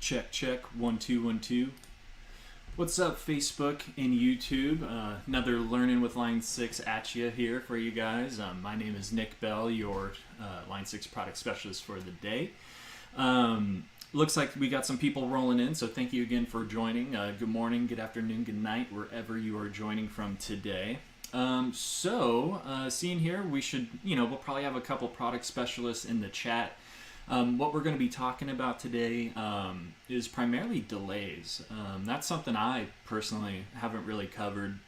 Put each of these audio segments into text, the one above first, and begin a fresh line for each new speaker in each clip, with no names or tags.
Check, check, 1 2 1 2. What's up, Facebook and YouTube? Another Learning with Line 6 at you here for you guys. My name is Nick Bell, your Line 6 product specialist for the day. Looks like we got some people rolling in, so thank you again for joining. Good morning, good afternoon, good night, wherever you are joining from today. Seeing here, we'll probably have a couple product specialists in the chat. What we're going to be talking about today is primarily delays. That's something I personally haven't really covered.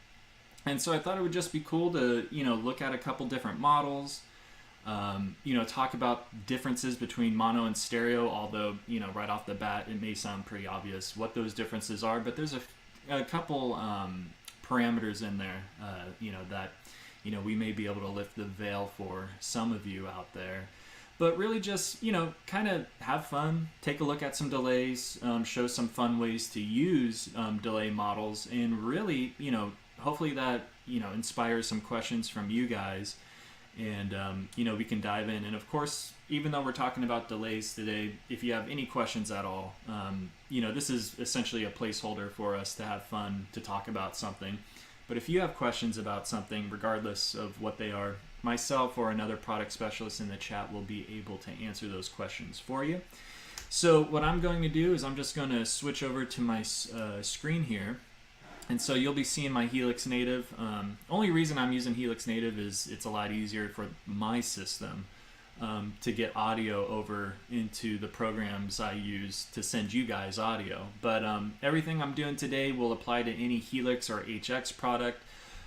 And so I thought it would just be cool to, look at a couple different models, talk about differences between mono and stereo, although, right off the bat, it may sound pretty obvious what those differences are, but there's a couple parameters in there, that, we may be able to lift the veil for some of you out there. But really just, kind of have fun, take a look at some delays, show some fun ways to use delay models, and really, hopefully that, inspires some questions from you guys, and, we can dive in. And of course, even though we're talking about delays today, if you have any questions at all, this is essentially a placeholder for us to have fun, to talk about something. But if you have questions about something, regardless of what they are, myself or another product specialist in the chat will be able to answer those questions for you. So what I'm going to do is I'm just going to switch over to my screen here. And so you'll be seeing my Helix Native. Only reason I'm using Helix Native is it's a lot easier for my system to get audio over into the programs I use to send you guys audio. But everything I'm doing today will apply to any Helix or HX product.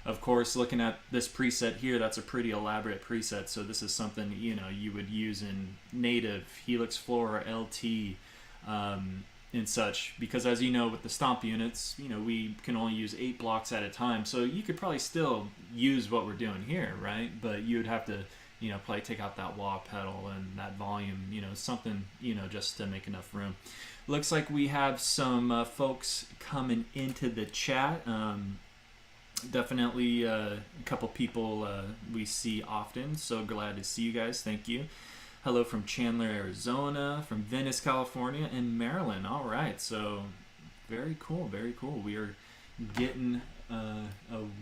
Of course, looking at this preset here, that's a pretty elaborate preset. So this is something, you would use in native Helix Floor or LT and such. Because as you know, with the stomp units, we can only use 8 blocks at a time. So you could probably still use what we're doing here, right? But you would have to, probably take out that wah pedal and that volume, something, just to make enough room. Looks like we have some folks coming into the chat. Definitely a couple people we see often, so glad to see you guys. Thank you. Hello from Chandler, Arizona, from Venice, California, and Maryland. All right, so very cool, very cool. We are getting a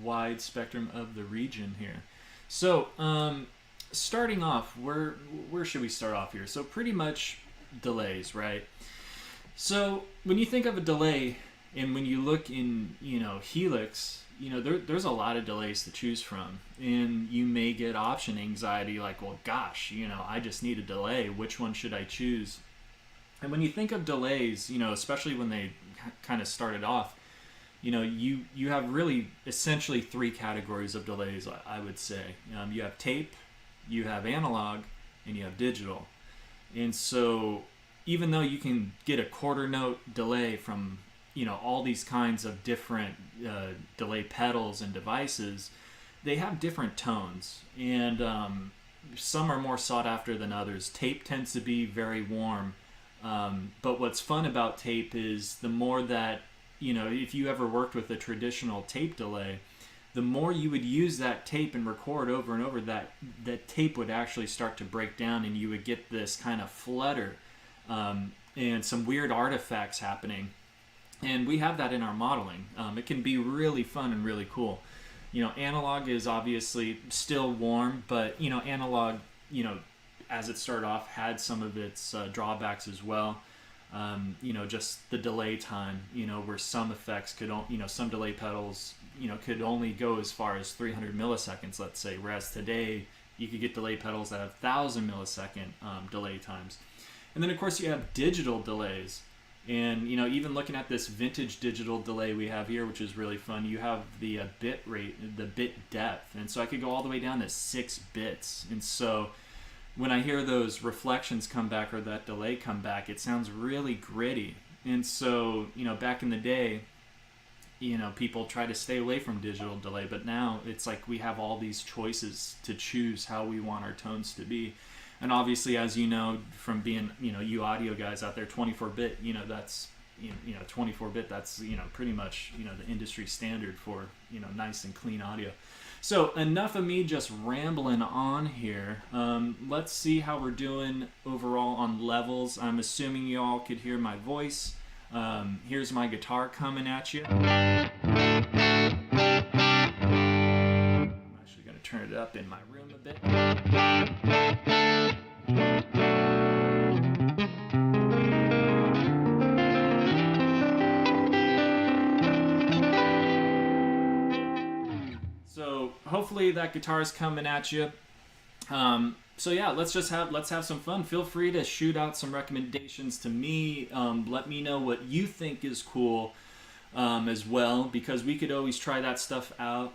wide spectrum of the region here. So starting off, where should we start off here? So pretty much delays, right? So when you think of a delay, and when you look in Helix, there's a lot of delays to choose from, and you may get option anxiety, like, well, gosh, I just need a delay. Which one should I choose? And when you think of delays, especially when they kind of started off, you have really essentially 3 categories of delays, I would say. You have tape, you have analog, and you have digital. And so even though you can get a quarter note delay from all these kinds of different delay pedals and devices, they have different tones, and some are more sought after than others. Tape tends to be very warm, but what's fun about tape is the more that, if you ever worked with a traditional tape delay, the more you would use that tape and record over and over, that tape would actually start to break down, and you would get this kind of flutter and some weird artifacts happening. And we have that in our modeling. It can be really fun and really cool. Analog is obviously still warm, but analog, as it started off, had some of its drawbacks as well. Just the delay time, where some effects could, some delay pedals, could only go as far as 300 milliseconds, let's say, whereas today you could get delay pedals that have 1,000 millisecond delay times. And then of course you have digital delays. And even looking at this vintage digital delay we have here, which is really fun, you have the bit rate, the bit depth, and so I could go all the way down to 6 bits. And so when I hear those reflections come back or that delay come back, it sounds really gritty. And so back in the day, people try to stay away from digital delay, but now it's like we have all these choices to choose how we want our tones to be. And obviously, as you know from being, you audio guys out there, 24-bit, that's, 24-bit, that's, pretty much, the industry standard for, nice and clean audio. So enough of me just rambling on here. Let's see how we're doing overall on levels. I'm assuming you all could hear my voice. Here's my guitar coming at you. I'm actually going to turn it up in my room a bit. So hopefully that guitar is coming at you. So yeah, let's have some fun. Feel free to shoot out some recommendations to me. Let me know what you think is cool as well, because we could always try that stuff out.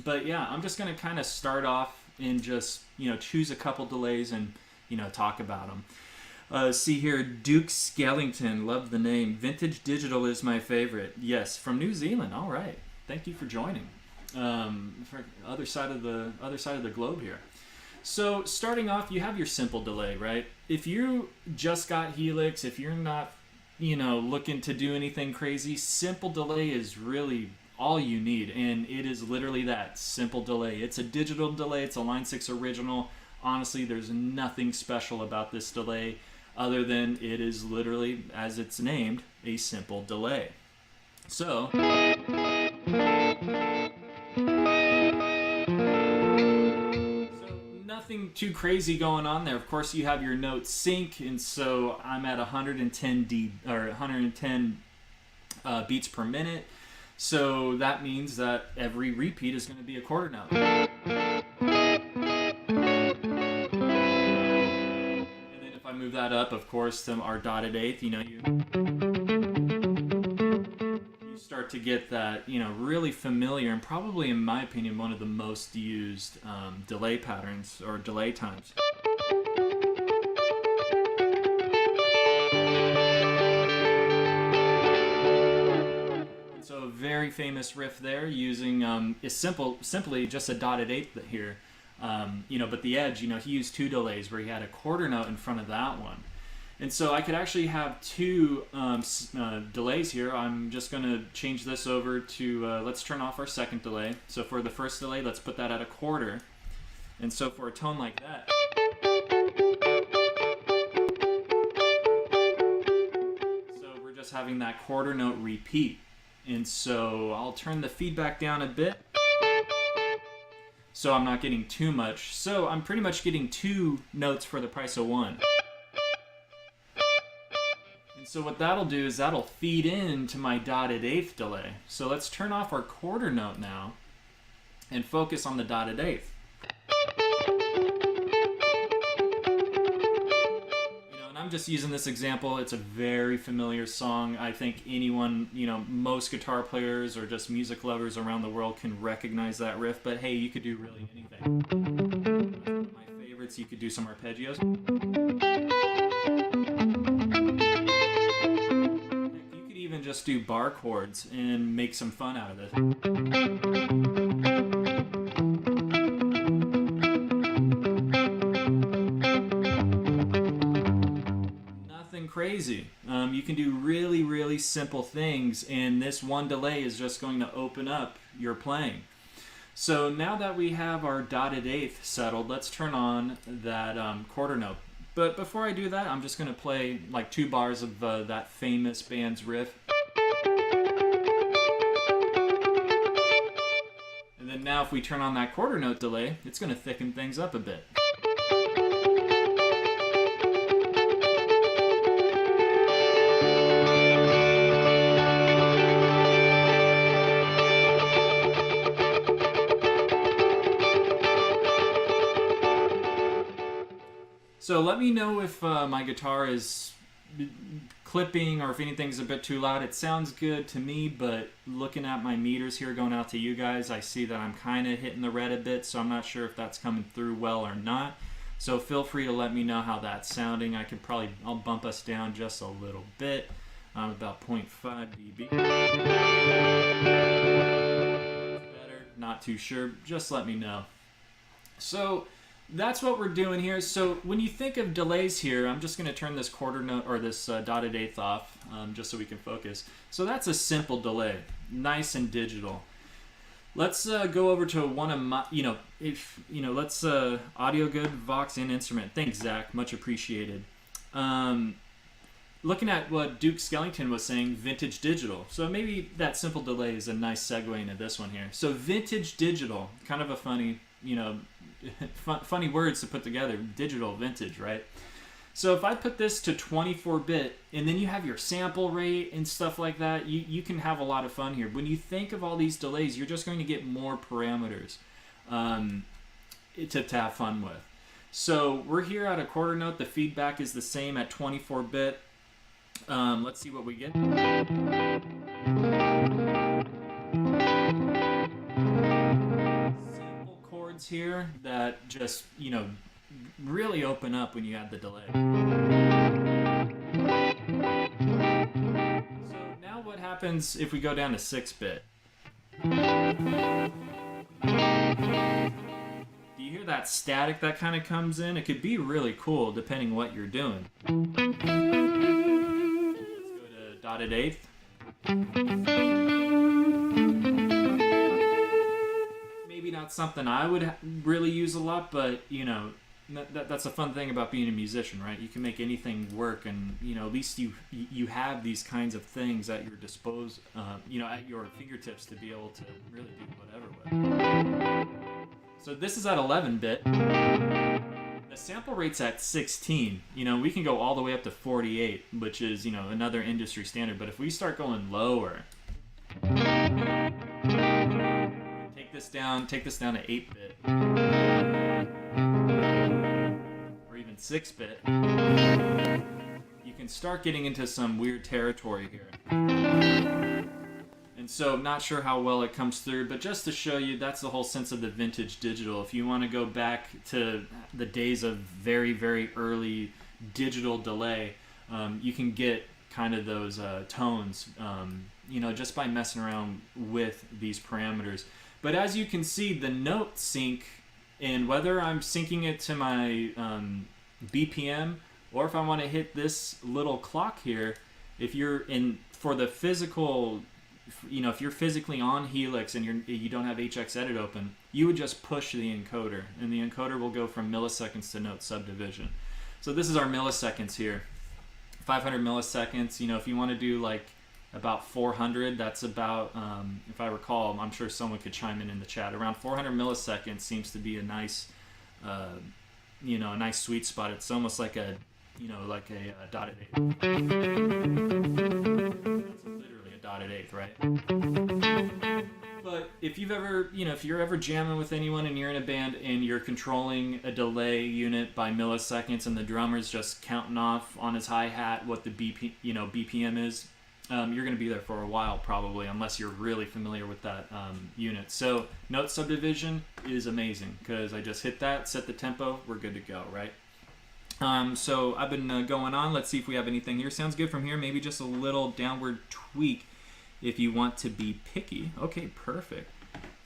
But yeah, I'm just gonna kind of start off and just choose a couple delays and talk about them. See here, Duke Skellington, love the name. Vintage Digital is my favorite. Yes, from New Zealand. All right, thank you for joining. For other side of the globe here. So starting off, you have your simple delay, right? If you just got Helix, if you're not looking to do anything crazy, simple delay is really all you need, and it is literally that, simple delay. It's a digital delay. It's a Line 6 original. Honestly, there's nothing special about this delay other than it is literally, as it's named, a simple delay. So nothing too crazy going on there. Of course, you have your note sync, and so I'm at 110 beats per minute. So that means that every repeat is going to be a quarter note. And then if I move that up, of course, to our dotted eighth, you start to get that, really familiar and probably, in my opinion, one of the most used delay patterns or delay times. And so a very famous riff there using is simply just a dotted eighth here. But the Edge, he used two delays where he had a quarter note in front of that one. And so I could actually have two delays here. I'm just going to change this over to, let's turn off our second delay. So for the first delay, let's put that at a quarter. And so for a tone like that, so we're just having that quarter note repeat. And so I'll turn the feedback down a bit, so I'm not getting too much. So I'm pretty much getting two notes for the price of one. So what that'll do is that'll feed into my dotted eighth delay. So let's turn off our quarter note now and focus on the dotted eighth. And I'm just using this example. It's a very familiar song. I think anyone, most guitar players or just music lovers around the world can recognize that riff. But hey, you could do really anything. One of my favorites, you could do some arpeggios. Just do bar chords and make some fun out of this. Nothing crazy. You can do really, really simple things, and this one delay is just going to open up your playing. So now that we have our dotted eighth settled, let's turn on that quarter note. But before I do that, I'm just going to play like 2 bars of that famous band's riff. And then now if we turn on that quarter note delay, it's going to thicken things up a bit. So let me know if my guitar is clipping or if anything's a bit too loud. It sounds good to me, but looking at my meters here going out to you guys, I see that I'm kind of hitting the red a bit, so I'm not sure if that's coming through well or not. So feel free to let me know how that's sounding. I'll bump us down just a little bit, about 0.5 dB. Better, not too sure, just let me know. So that's what we're doing here. So when you think of delays here, I'm just going to turn this quarter note or this dotted eighth off just so we can focus. So that's a simple delay, nice and digital. Let's go over to one of my, if, let's, audio good, Vox in instrument. Thanks, Zach. Much appreciated. Um, Looking at what Duke Skellington was saying, vintage digital. So maybe that simple delay is a nice segue into this one here. So vintage digital, kind of a funny, funny words to put together. Digital, vintage, right? So if I put this to 24-bit, and then you have your sample rate and stuff like that, you can have a lot of fun here. When you think of all these delays, you're just going to get more parameters to have fun with. So we're here at a quarter note. The feedback is the same at 24-bit. Let's see what we get. Simple chords here that just, really open up when you add the delay. So now what happens if we go down to 6-bit? Do you hear that static that kind of comes in? It could be really cool depending what you're doing. Let's go to dotted eighth. Maybe not something I would really use a lot, but that's a fun thing about being a musician, right? You can make anything work, and at least you have these kinds of things at your at your fingertips to be able to really do whatever with. So this is at 11-bit. The sample rate's at 16. We can go all the way up to 48, which is another industry standard. But if we start going lower, take this down to 8-bit. 6-bit, you can start getting into some weird territory here. And so I'm not sure how well it comes through, but just to show you, that's the whole sense of the vintage digital. If you want to go back to the days of very, very early digital delay, you can get kind of those tones, just by messing around with these parameters. But as you can see, the note sync, and whether I'm syncing it to my BPM, or if I want to hit this little clock here, if you're for the physical, if you're physically on Helix and you don't have HX Edit open, you would just push the encoder, and the encoder will go from milliseconds to note subdivision. So this is our milliseconds here, 500 milliseconds. If you want to do like about 400, that's about, if I recall, I'm sure someone could chime in the chat, around 400 milliseconds seems to be a nice a nice sweet spot. It's almost like a dotted eighth. That's literally a dotted eighth, right? But if you've ever, if you're ever jamming with anyone and you're in a band and you're controlling a delay unit by milliseconds and the drummer's just counting off on his hi-hat what the BPM is, you're going to be there for a while probably, unless you're really familiar with that unit. So note subdivision is amazing because I just hit that, set the tempo, we're good to go, right? So I've been going on. Let's see if we have anything here. Sounds good from here. Maybe just a little downward tweak if you want to be picky. Okay, perfect.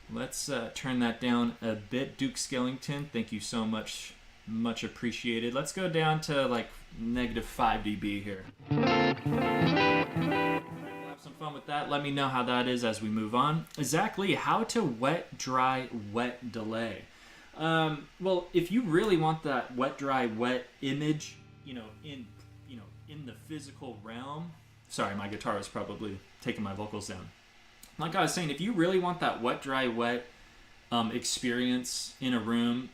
Let's turn that down a bit. Duke Skellington, thank you so much. Much appreciated. Let's go down to like -5 dB here. Some fun with that. Let me know how that is as we move on. Zach Lee, how to wet, dry, wet delay. Well, if you really want that wet, dry, wet image, in the physical realm. Sorry, my guitar is probably taking my vocals down. Like I was saying, if you really want that wet, dry, wet experience in a room,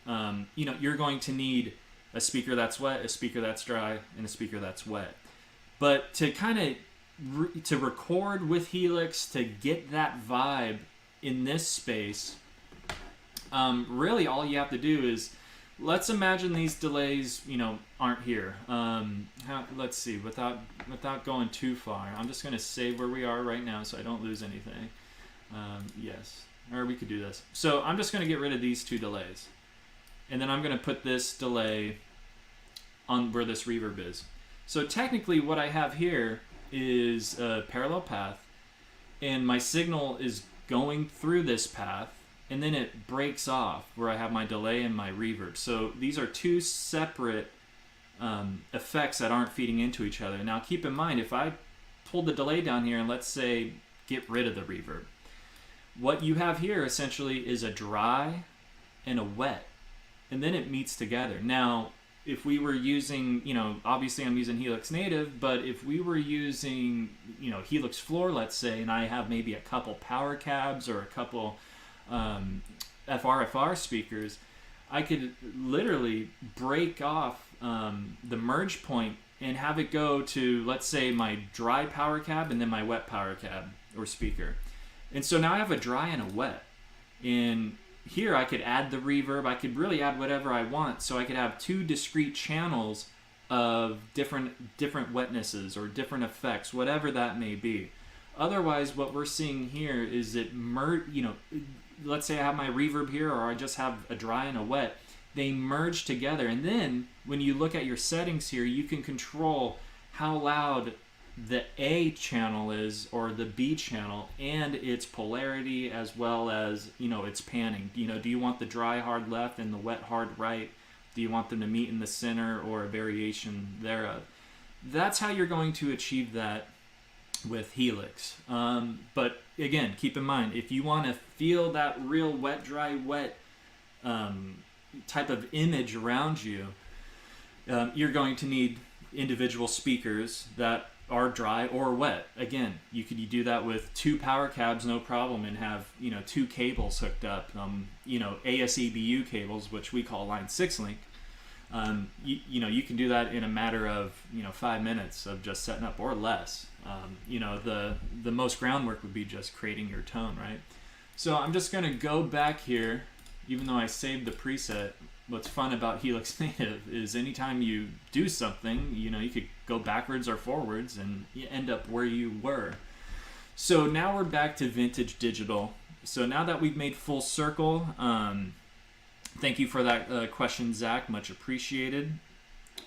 you're going to need a speaker that's wet, a speaker that's dry, and a speaker that's wet. But to kind of to record with Helix, to get that vibe in this space, really all you have to do is, let's imagine these delays, aren't here. Let's see, without going too far, I'm just going to save where we are right now so I don't lose anything. Yes, or we could do this. So I'm just going to get rid of these two delays. And then I'm going to put this delay on where this reverb is. So technically what I have here is a parallel path, and my signal is going through this path, and then it breaks off where I have my delay and my reverb. So these are two separate effects that aren't feeding into each other. Now keep in mind, if I pull the delay down here and let's say get rid of the reverb, what you have here essentially is a dry and a wet, and then it meets together. Now, if we were using, obviously I'm using Helix Native, but if we were using, Helix Floor, let's say, and I have maybe a couple power cabs or a couple FRFR speakers, I could literally break off the merge point and have it go to, let's say, my dry power cab and then my wet power cab or speaker. And so now I have a dry and a wet. And here I could add the reverb. I could really add whatever I want. So I could have two discrete channels of different wetnesses or different effects, whatever that may be. Otherwise, what we're seeing here is that let's say I have my reverb here, or I just have a dry and a wet. They merge together, and then when you look at your settings here, you can control how loud the A channel is or the B channel, and its polarity as well as its panning. Do you want the dry hard left and the wet hard right? Do you want them to meet in the center or a variation thereof? That's how you're going to achieve that with Helix. But again, keep in mind, if you want to feel that real wet, dry, wet type of image around you, you're going to need individual speakers that are dry or wet. Again, you could do that with two power cabs, no problem, and have two cables hooked up. ASEBU cables, which we call line 6 link. You can do that in a matter of 5 minutes of just setting up or less. The most groundwork would be just creating your tone, right? So I'm just going to go back here, even though I saved the preset. What's fun about Helix Native is anytime you do something, you could go backwards or forwards and you end up where you were. So now we're back to vintage digital. So now that we've made full circle, thank you for that question, Zach. Much appreciated.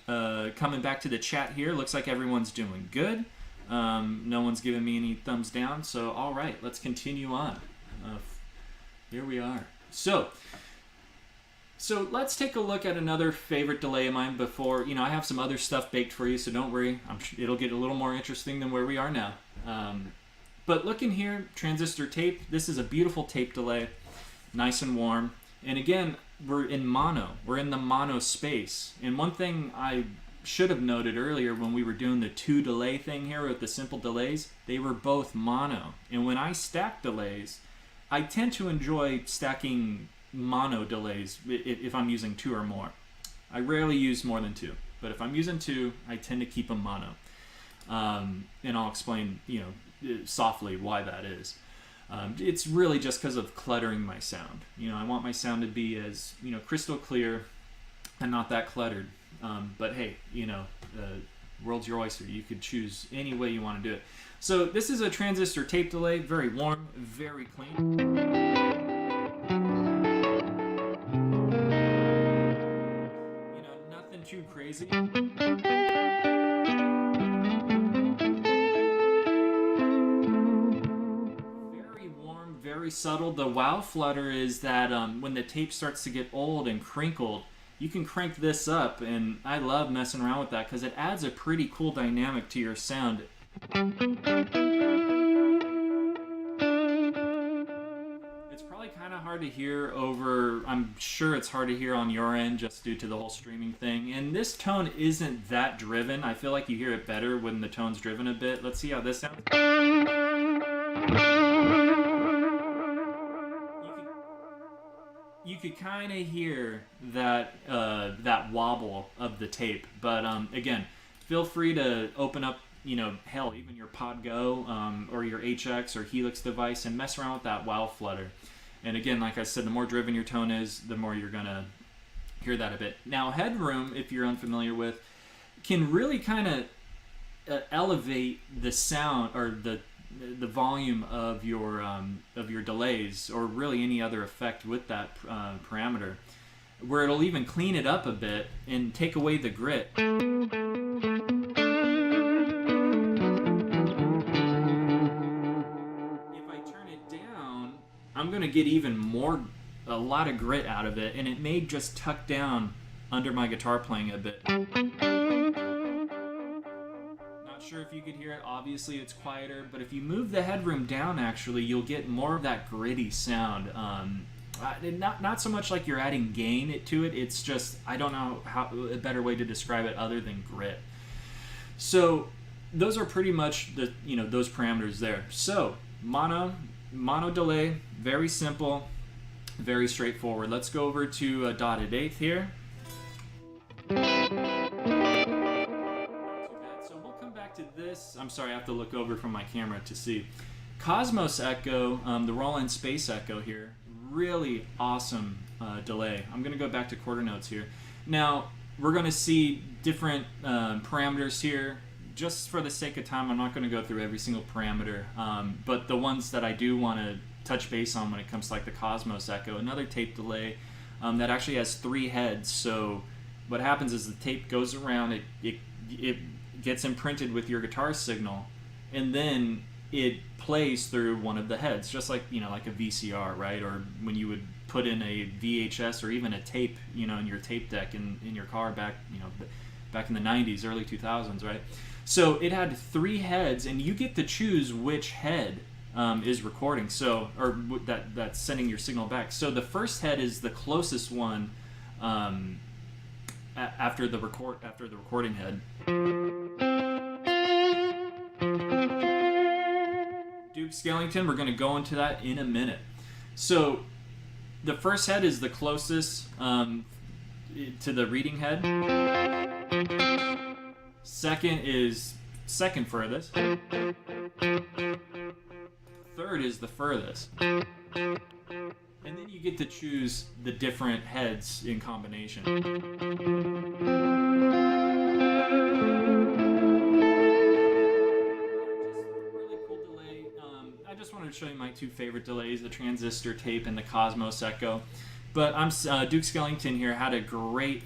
Coming back to the chat here, looks like everyone's doing good. No one's giving me any thumbs down. So all right, let's continue on. Here we are. So let's take a look at another favorite delay of mine before, I have some other stuff baked for you, so don't worry. I'm sure it'll get a little more interesting than where we are now. But look in here, transistor tape. This is a beautiful tape delay, nice and warm. And again, we're in mono. We're in the mono space. And one thing I should have noted earlier when we were doing the 2 delay thing here with the simple delays, they were both mono. And when I stack delays, I tend to enjoy stacking mono delays if I'm using 2 or more. I rarely use more than 2, but if I'm using 2, I tend to keep them mono. And I'll explain, softly why that is. It's really just because of cluttering my sound. I want my sound to be as, crystal clear and not that cluttered. But hey, world's your oyster. You could choose any way you want to do it. So this is a transistor tape delay, very warm, very clean. Nothing too crazy. Very subtle. The wow flutter is that when the tape starts to get old and crinkled, you can crank this up, and I love messing around with that because it adds a pretty cool dynamic to your sound. It's probably kind of hard to hear over, I'm sure it's hard to hear on your end just due to the whole streaming thing, and this tone isn't that driven. I feel like you hear it better when the tone's driven a bit. Let's see how this sounds. You could kind of hear that that wobble of the tape, but again, feel free to open up, hell, even your Pod Go or your HX or Helix device and mess around with that wow flutter. And again, like I said, the more driven your tone is, the more you're gonna hear that a bit. Now, headroom, if you're unfamiliar with, can really kind of elevate the sound or the volume of your delays, or really any other effect with that parameter, where it'll even clean it up a bit and take away the grit. If I turn it down, I'm gonna get even a lot of grit out of it, and it may just tuck down under my guitar playing a bit. Not sure if you could hear it. Obviously, it's quieter, but if you move the headroom down, actually, you'll get more of that gritty sound. Not so much like you're adding gain to it. It's just, I don't know how a better way to describe it other than grit. So those are pretty much the those parameters there. So mono delay, very simple, very straightforward. Let's go over to a dotted eighth here. So we'll come back to this. I'm sorry, I have to look over from my camera to see. Cosmos Echo, the Roland Space Echo here, really awesome delay. I'm going to go back to quarter notes here. Now, we're going to see different parameters here. Just for the sake of time, I'm not going to go through every single parameter, but the ones that I do want to touch base on when it comes to like the Cosmos Echo, another tape delay that actually has 3 heads. So what happens is the tape goes around, it gets imprinted with your guitar signal, and then it plays through one of the heads, just like like a VCR, right? Or when you would put in a VHS or even a tape, in your tape deck in your car back in the 90s, early 2000s, right? So it had 3 heads, and you get to choose which head is recording, or that's sending your signal back. So the first head is the closest one after the recording head. Duke Skellington, we're going to go into that in a minute. So the first head is the closest to the reading head. Second is second furthest. Third is the furthest. And then you get to choose the different heads in combination. Really cool delay. I just wanted to show you my 2 favorite delays, the transistor tape and the Cosmos Echo. But Duke Skellington here had a great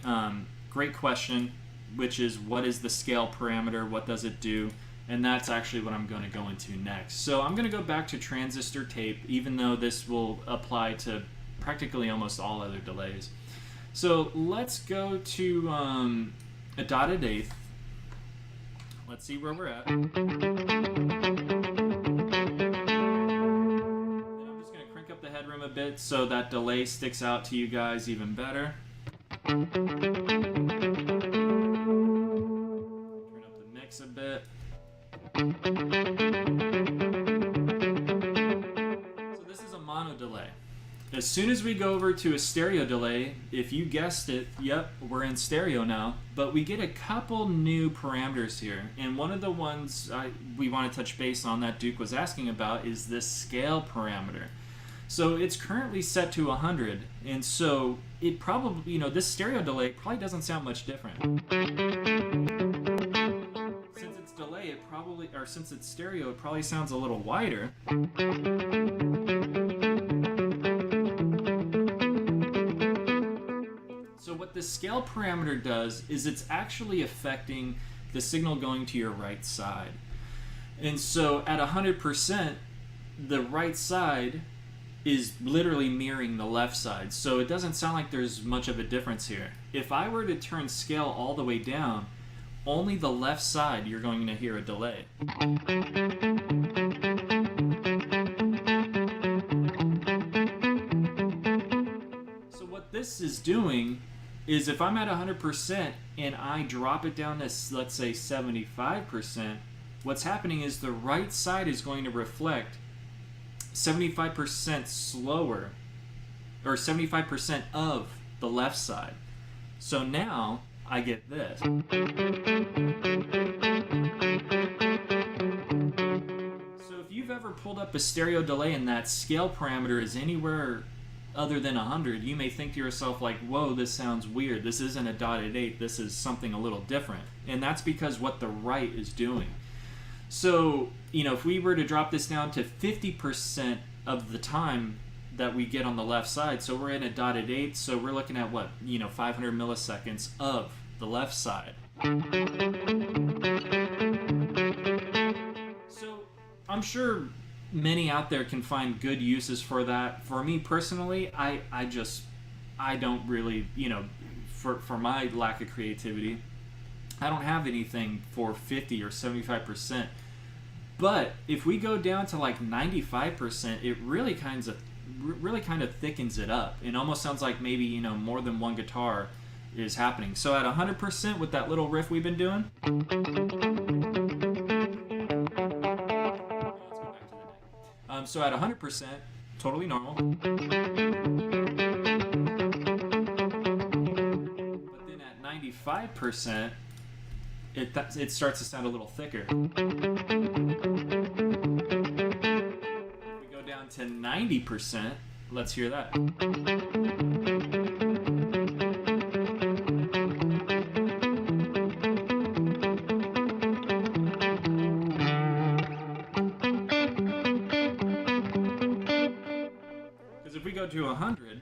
question, which is what is the scale parameter, what does it do? And that's actually what I'm going to go into next. So I'm going to go back to transistor tape, even though this will apply to practically almost all other delays. So let's go to a dotted eighth. Let's see where we're at. And I'm just going to crank up the headroom a bit so that delay sticks out to you guys even better. Turn up the mix a bit. So this is a mono delay. As soon as we go over to a stereo delay, if you guessed it, yep, we're in stereo now, but we get a couple new parameters here. And one of the ones we want to touch base on that Duke was asking about is this scale parameter. So it's currently set to 100, and so it probably, this stereo delay probably doesn't sound much different. Since it's stereo, it probably sounds a little wider. So what the scale parameter does is it's actually affecting the signal going to your right side. And so at 100%, the right side is literally mirroring the left side. So it doesn't sound like there's much of a difference here. If I were to turn scale all the way down, only the left side you're going to hear a delay. So what this is doing is if I'm at 100% and I drop it down to, let's say, 75%, what's happening is the right side is going to reflect 75% slower, or 75% of the left side. So now I get this. So if you've ever pulled up a stereo delay and that scale parameter is anywhere other than 100, you may think to yourself like, whoa, this sounds weird. This isn't a dotted eighth. This is something a little different. And that's because what the right is doing. So, if we were to drop this down to 50% of the time that we get on the left side, so we're in a dotted eighth, so we're looking at what, 500 milliseconds of the left side. So I'm sure many out there can find good uses for that. For me personally, I don't really, for my lack of creativity, I don't have anything for 50 or 75%. But if we go down to like 95%, it really kind of thickens it up. It almost sounds like maybe, you know, more than one guitar is happening. So at 100% with that little riff we've been doing. So at 100%, totally normal. But then at 95%, it starts to sound a little thicker. If we go down to 90%, let's hear that. Because if we go to 100,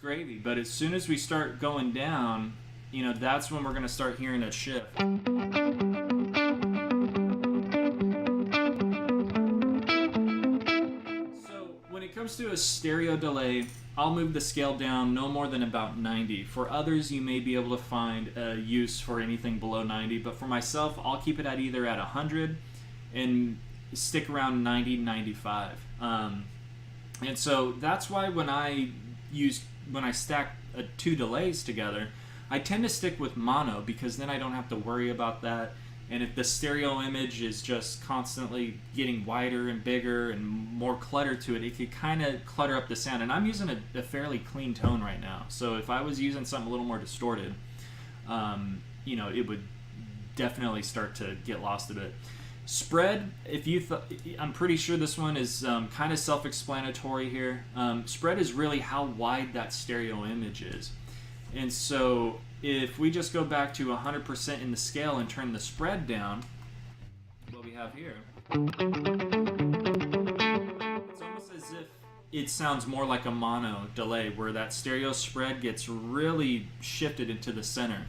gravy, but as soon as we start going down, you know, that's when we're going to start hearing a shift. So when it comes to a stereo delay, I'll move the scale down no more than about 90. For others, you may be able to find a use for anything below 90, but for myself, I'll keep it at either at 100 and stick around 90, 95. And so that's why when I stack two delays together, I tend to stick with mono, because then I don't have to worry about that. And if the stereo image is just constantly getting wider and bigger and more clutter to it, it could kind of clutter up the sound. And I'm using a fairly clean tone right now. So if I was using something a little more distorted, you know, it would definitely start to get lost a bit. Spread, I'm pretty sure this one is kind of self-explanatory here. Spread is really how wide that stereo image is. And so if we just go back to 100% in the scale and turn the spread down, what we have here, it's almost as if it sounds more like a mono delay, where that stereo spread gets really shifted into the center.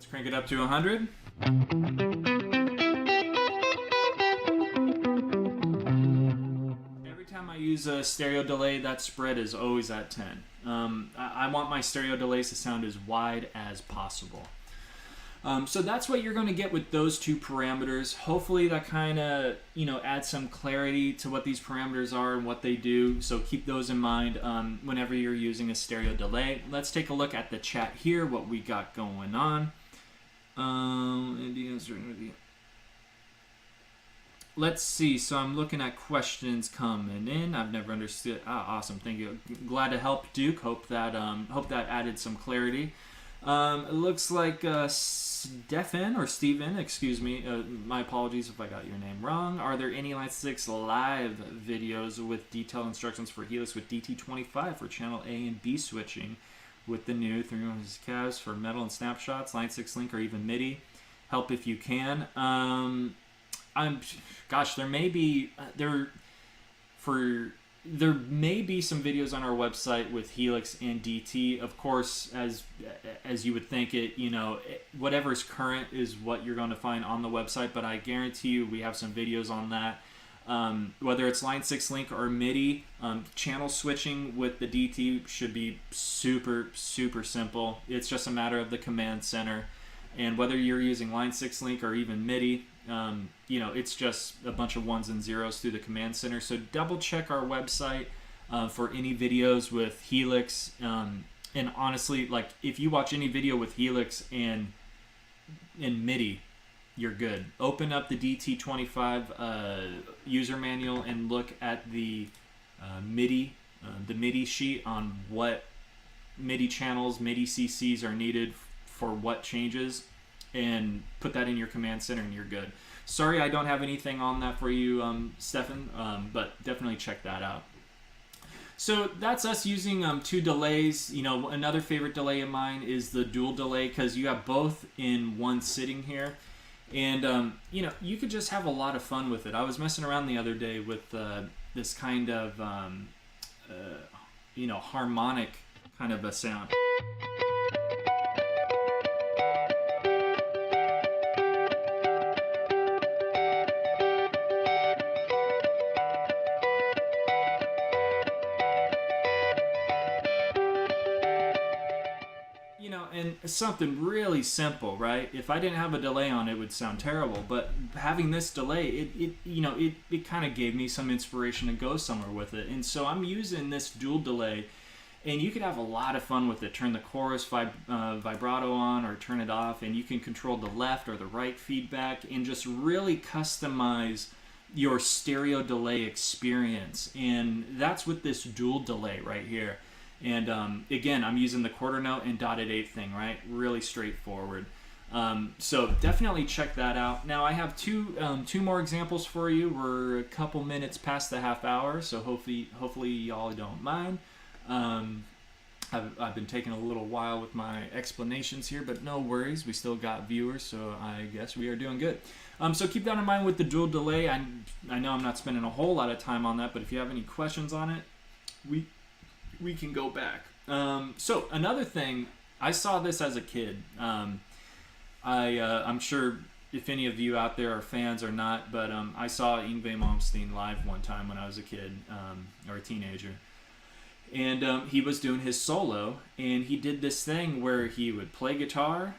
Crank it up to 100. Every time I use a stereo delay, that spread is always at 10. I want my stereo delays to sound as wide as possible. So that's what you're going to get with those two parameters. Hopefully that kind of, you know, adds some clarity to what these parameters are and what they do. So keep those in mind whenever you're using a stereo delay. Let's take a look at the chat here, what we got going on. Let's see. So I'm looking at questions coming in. I've never understood. Awesome. Thank you. Glad to help, Duke. Hope that added some clarity. It looks like Stephen, excuse me. My apologies if I got your name wrong. Are there any Line 6 live videos with detailed instructions for Helix with DT25 for channel A and B switching? With the new 3-1 cabs for metal and snapshots, Line 6 link, or even MIDI. Help if you can. There may be there may be some videos on our website with Helix and DT. Of course, as you would think, whatever's current is what you're going to find on the website. But I guarantee you, we have some videos on that. Whether it's Line 6 link or MIDI, channel switching with the DT should be super, super simple. It's just a matter of the command center. And whether you're using Line 6 link or even MIDI, it's just a bunch of ones and zeros through the command center. So double check our website for any videos with Helix. And honestly, like if you watch any video with Helix and in MIDI, you're good. Open up the DT25 user manual and look at the MIDI sheet on what MIDI channels, MIDI CCs are needed for what changes, and put that in your command center and you're good. Sorry I don't have anything on that for you, Stefan, but definitely check that out. So that's us using two delays. Another favorite delay of mine is the dual delay, because you have both in one sitting here. And you could just have a lot of fun with it. I was messing around the other day with this kind of harmonic kind of a sound. And something really simple, right? If I didn't have a delay on it, it would sound terrible. But having this delay, it kind of gave me some inspiration to go somewhere with it. And so I'm using this dual delay, and you could have a lot of fun with it. Turn the chorus vibrato on or turn it off, and you can control the left or the right feedback and just really customize your stereo delay experience. And that's with this dual delay right here. And again, I'm using the quarter note and dotted eighth thing, right? Really straightforward. So definitely check that out. Now I have two more examples for you. We're a couple minutes past the half hour, so hopefully y'all don't mind. I've been taking a little while with my explanations here, but no worries. We still got viewers, so I guess we are doing good. So keep that in mind with the dual delay. I know I'm not spending a whole lot of time on that, but if you have any questions on it, we can go back. So another thing, I saw this as a kid. I'm sure if any of you out there are fans or not, but I saw Yngwie Malmsteen live one time when I was a kid or a teenager. And he was doing his solo, and he did this thing where he would play guitar,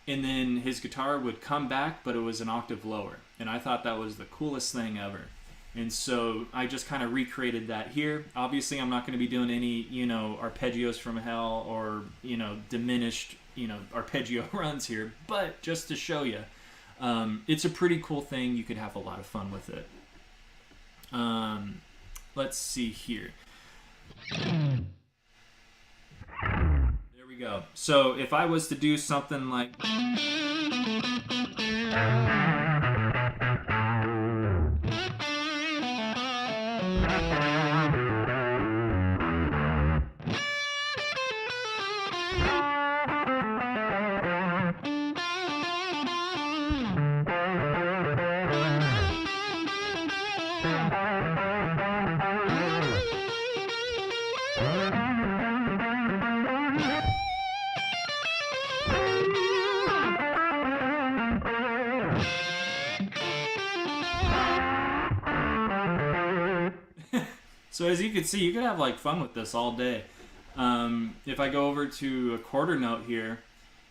and then his guitar would come back, but it was an octave lower. And I thought that was the coolest thing ever. And so I just kind of recreated that here. Obviously, I'm not going to be doing any, arpeggios from hell or, diminished, arpeggio runs here. But just to show you, it's a pretty cool thing. You could have a lot of fun with it. Let's see here. There we go. So if I was to do something like... So as you can see, you could have like fun with this all day. If I go over to a quarter note here,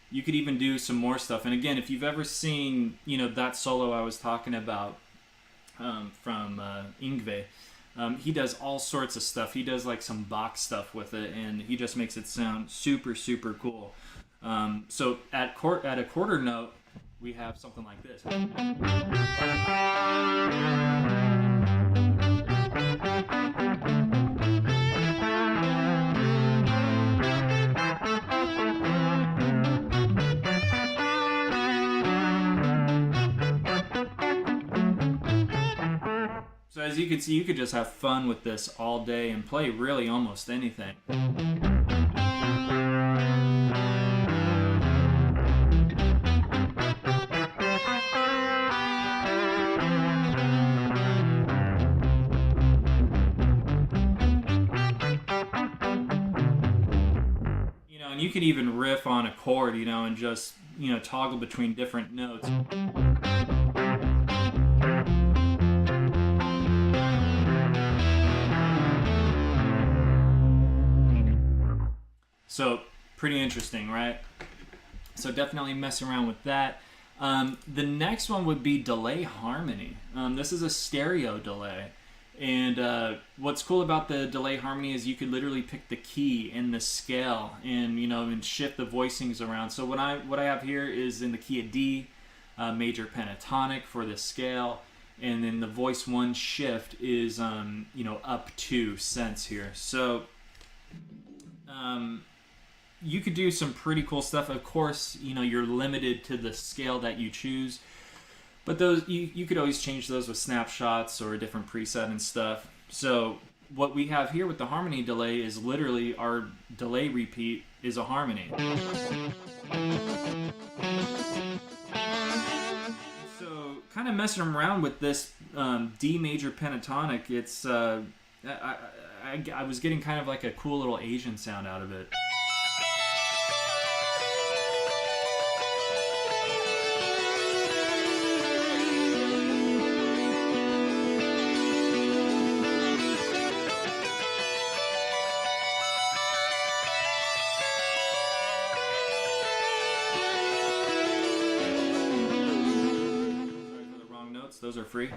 you could even do some more stuff. And again, if you've ever seen, that solo I was talking about from Yngwie, he does all sorts of stuff. He does like some Bach stuff with it, and he just makes it sound super, super cool. So at a quarter note, we have something like this. So as you can see, you could just have fun with this all day and play really almost anything. And you could even riff on a chord, and just, toggle between different notes. So, pretty interesting, right? So definitely mess around with that. The next one would be delay harmony. This is a stereo delay. And what's cool about the delay harmony is you could literally pick the key and the scale and, and shift the voicings around. So what I have here is in the key of D, major pentatonic for the scale. And then the voice one shift is, up 2 cents here. So, you could do some pretty cool stuff. Of course, you're limited to the scale that you choose, but those you could always change those with snapshots or a different preset and stuff. So what we have here with the harmony delay is literally our delay repeat is a harmony. kind of messing around with this D major pentatonic. It's I was getting kind of like a cool little Asian sound out of it. Sorry for the wrong notes. Those are free.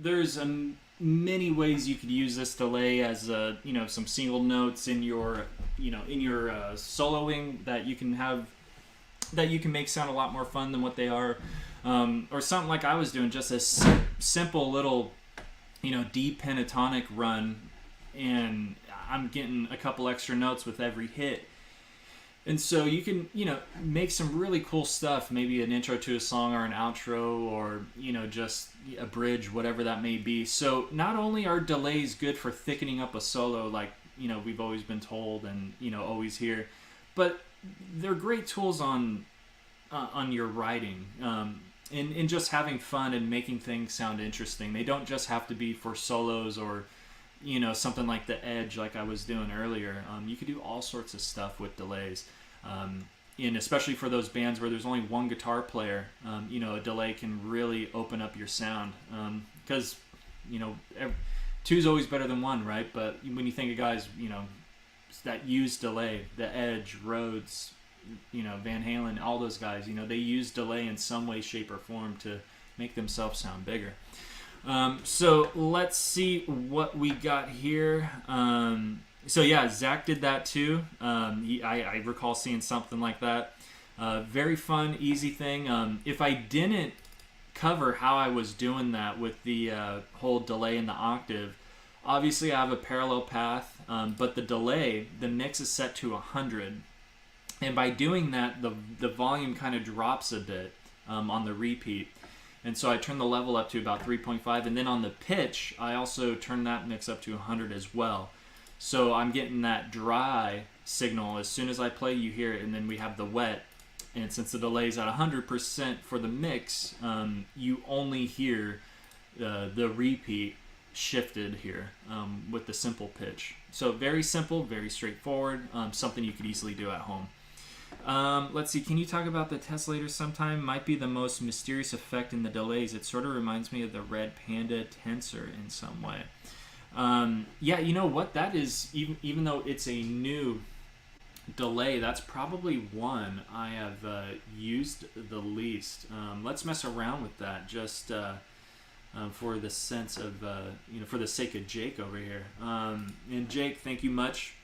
There's many ways you could use this delay as some single notes in your soloing that you can have, that you can make sound a lot more fun than what they are, or something like I was doing, just a simple little D pentatonic run, and I'm getting a couple extra notes with every hit. And so you can, make some really cool stuff, maybe an intro to a song or an outro, or, just a bridge, whatever that may be. So not only are delays good for thickening up a solo, like, we've always been told and, always hear, but they're great tools on your writing, and just having fun and making things sound interesting. They don't just have to be for solos or, something like the edge like I was doing earlier. You could do all sorts of stuff with delays. And especially for those bands where there's only one guitar player, a delay can really open up your sound. Because, two's always better than one, right? But when you think of guys, that use delay, the Edge, Rhodes, Van Halen, all those guys, they use delay in some way, shape, or form to make themselves sound bigger. So let's see what we got here. So yeah, Zach did that too. I recall seeing something like that. Very fun, easy thing. If I didn't cover how I was doing that with the whole delay in the octave, obviously I have a parallel path, but the delay, the mix is set to 100. And by doing that, the volume kind of drops a bit on the repeat. And so I turn the level up to about 3.5, and then on the pitch, I also turn that mix up to 100 as well. So I'm getting that dry signal. As soon as I play, you hear it, and then we have the wet. And since the delay is at 100% for the mix, you only hear the repeat shifted here with the simple pitch. So very simple, very straightforward, something you could easily do at home. Let's see, can you talk about the tessellator sometime? Might be the most mysterious effect in the delays. It sort of reminds me of the Red Panda tensor in some way. Yeah, you know what? That is, even though it's a new delay, that's probably one I have used the least. Let's mess around with that just for the sense of, for the sake of Jake over here. And Jake, thank you much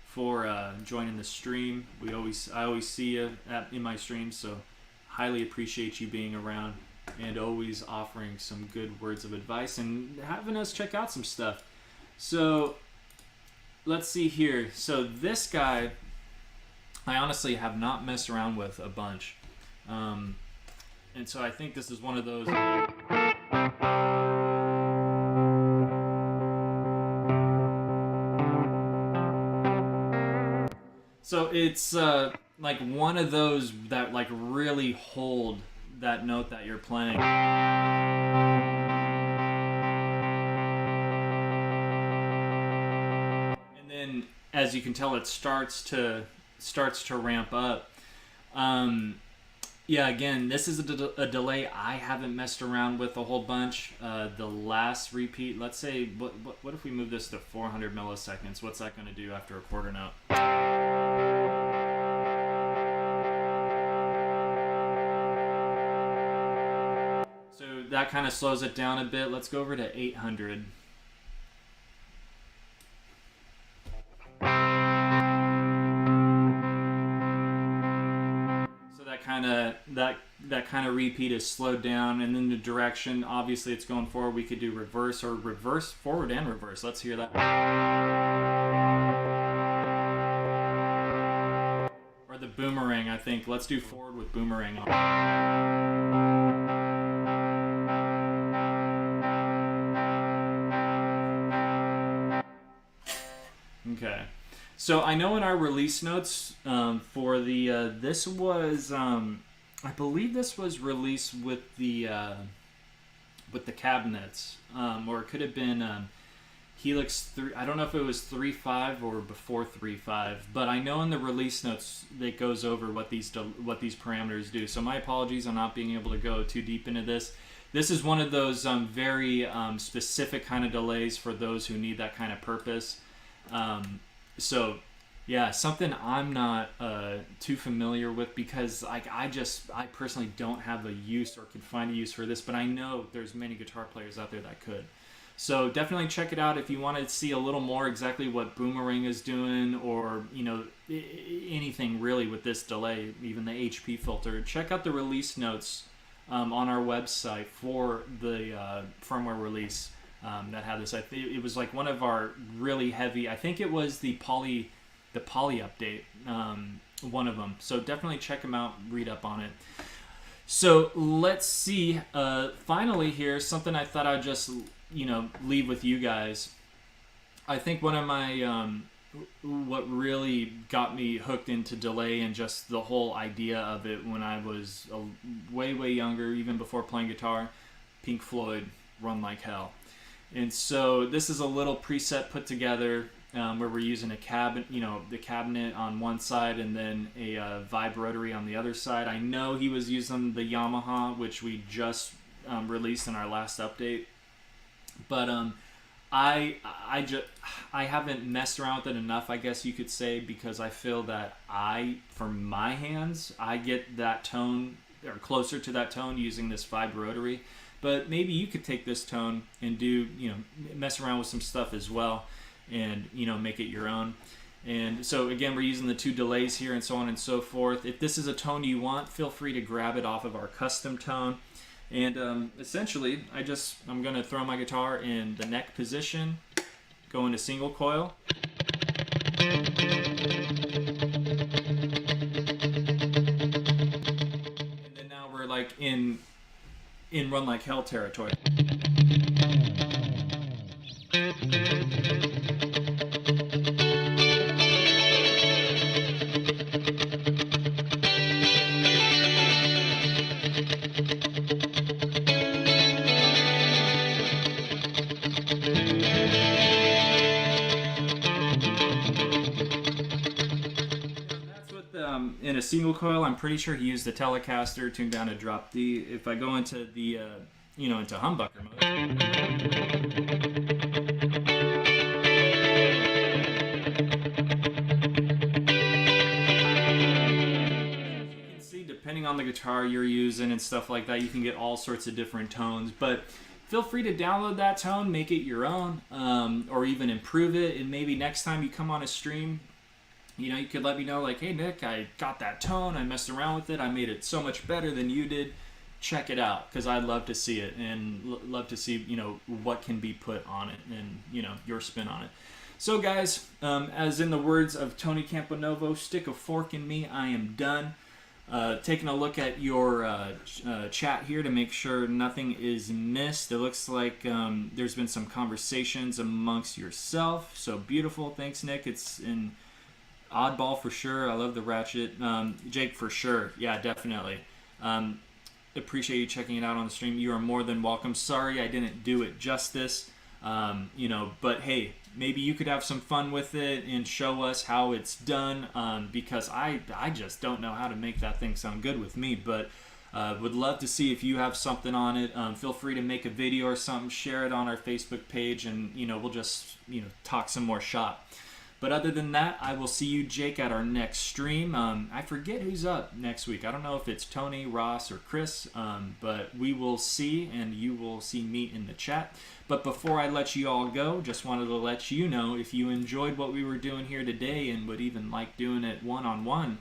for joining the stream. I always see you in my streams, so highly appreciate you being around and always offering some good words of advice and having us check out some stuff. So let's see here. So this guy, I honestly have not messed around with a bunch, and so I think this is one of those. So it's like one of those that like really hold that note that you're playing. And then as you can tell, it starts to ramp up. Yeah, again, this is a delay I haven't messed around with a whole bunch. The last repeat, let's say, what if we move this to 400 milliseconds? What's that going to do after a quarter note? So that kind of slows it down a bit. Let's go over to 800. So that kind of repeat is slowed down, and then the direction, obviously it's going forward. We could do reverse, forward and reverse. Let's hear that. Or the boomerang, I think. Let's do forward with boomerang. Okay. So I know in our release notes for the this was I believe this was released with the cabinets, or it could have been Helix 3. I don't know if it was 3.5 or before 3.5, but I know in the release notes that goes over what these parameters do. So my apologies on not being able to go too deep into this. This is one of those very specific kind of delays for those who need that kind of purpose. So yeah, something I'm not too familiar with, because I personally don't have a use or could find a use for this, but I know there's many guitar players out there that could. So definitely check it out if you want to see a little more exactly what boomerang is doing, or anything really with this delay, even the HP filter. Check out the release notes on our website for the firmware release that had this. It was like one of our really heavy. I think it was the poly update, one of them. So definitely check them out, read up on it. So let's see. Finally, here, something I thought I'd just leave with you guys. I think one of my what really got me hooked into delay and just the whole idea of it when I was way younger, even before playing guitar, Pink Floyd, Run Like Hell. And so this is a little preset put together where we're using a cabinet, the cabinet on one side and then a vibe rotary on the other side. I know he was using the Yamaha, which we just released in our last update, but I haven't messed around with it enough, I guess you could say, because I feel that for my hands, I get that tone, or closer to that tone, using this vibe rotary. But maybe you could take this tone and do, mess around with some stuff as well, and make it your own. And so again, we're using the 2 delays here and so on and so forth. If this is a tone you want, feel free to grab it off of our custom tone. And essentially, I'm going to throw my guitar in the neck position, go into single coil. And then now we're like in Run Like Hell territory. In a single coil, I'm pretty sure he used the Telecaster tuned down to drop D. If I go into the, into humbucker mode, you can see, depending on the guitar you're using and stuff like that, you can get all sorts of different tones. But feel free to download that tone, make it your own, or even improve it. And maybe next time you come on a stream, you could let me know, like, hey, Nick, I got that tone, I messed around with it, I made it so much better than you did. Check it out, because I'd love to see it, and love to see, what can be put on it, and, your spin on it. So, guys, as in the words of Tony Camponovo, stick a fork in me, I am done. Taking a look at your chat here to make sure nothing is missed. It looks like there's been some conversations amongst yourself, so beautiful. Thanks, Nick. It's in Oddball for sure. I love the ratchet. Jake for sure. Yeah, definitely. Appreciate you checking it out on the stream. You are more than welcome. Sorry I didn't do it justice. But hey, maybe you could have some fun with it and show us how it's done, because I just don't know how to make that thing sound good with me, but would love to see if you have something on it. Feel free to make a video or something, share it on our Facebook page, and we'll just talk some more shop. But other than that, I will see you, Jake, at our next stream. I forget who's up next week. I don't know if it's Tony, Ross, or Chris, but we will see, and you will see me in the chat. But before I let you all go, just wanted to let you know, if you enjoyed what we were doing here today and would even like doing it one-on-one,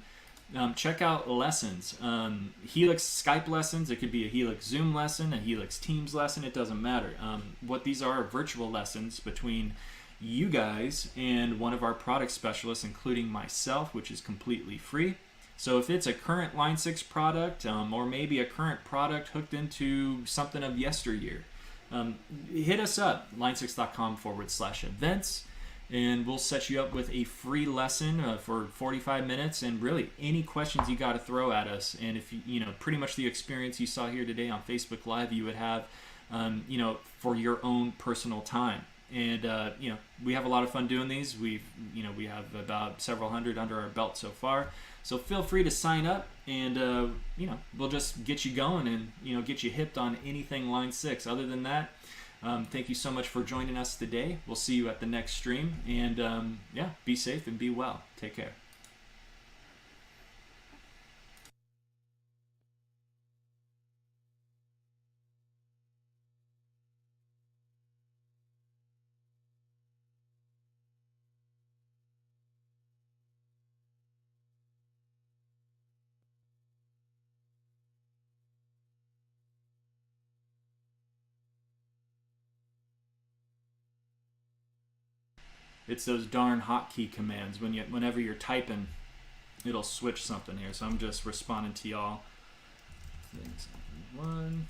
check out lessons. Helix Skype lessons. It could be a Helix Zoom lesson, a Helix Teams lesson. It doesn't matter. What these are virtual lessons between you guys and one of our product specialists, including myself, which is completely free. So if it's a current Line 6 product, or maybe a current product hooked into something of yesteryear, hit us up, line6.com/events, and we'll set you up with a free lesson for 45 minutes, and really any questions you got to throw at us. And if you know, pretty much the experience you saw here today on Facebook Live, you would have, for your own personal time. And we have a lot of fun doing these. We have about several hundred under our belt so far. So feel free to sign up, and we'll just get you going and get you hipped on anything Line 6. Other than that, thank you so much for joining us today. We'll see you at the next stream, and be safe and be well. Take care. It's those darn hotkey commands. Whenever you're typing, it'll switch something here. So I'm just responding to y'all. Thanks, everyone.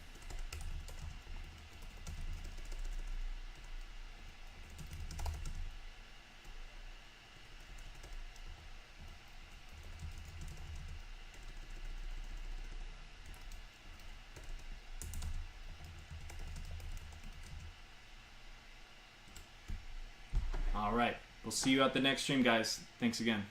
All right. We'll see you at the next stream, guys. Thanks again.